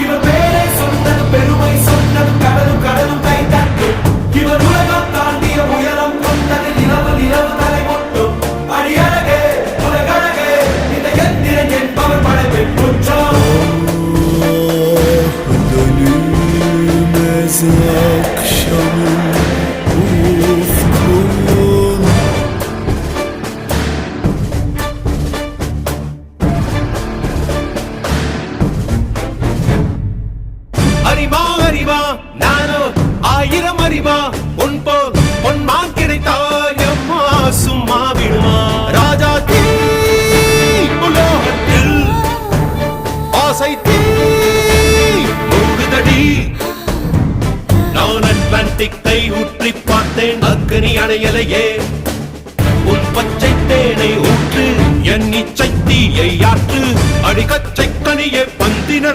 இவர் பேரை சொன்னது பெருமை சொன்னது கடலும் கடலும் கை தட்டும் இவர் உலகம் தாண்டிய உயரம் கொண்டது நிலவு நிலவு தலை மொட்டும் அடியழகே உலகழகே இந்த எந்திரன் என்பவர் படைப்பின் குற்றம் akşamın ufkun அறிவா அறிவா நானோ ஆயிரம் அறிவா உன் போல் பொன்மான் கிடைத்தாயம்மா சும்மா விடுமா ராஜா தீ உலோகத்தில் ஆசை தீ மூடுதடி நான் அட்லாண்டிக்கை ஊற்றி பார்த்தேன் அக்கனி அணையலையே உன் பச்சை தேனை ஊற்று என் இச்சை தீயை ஆற்று அடிக்கச்சை கனியே பந்தின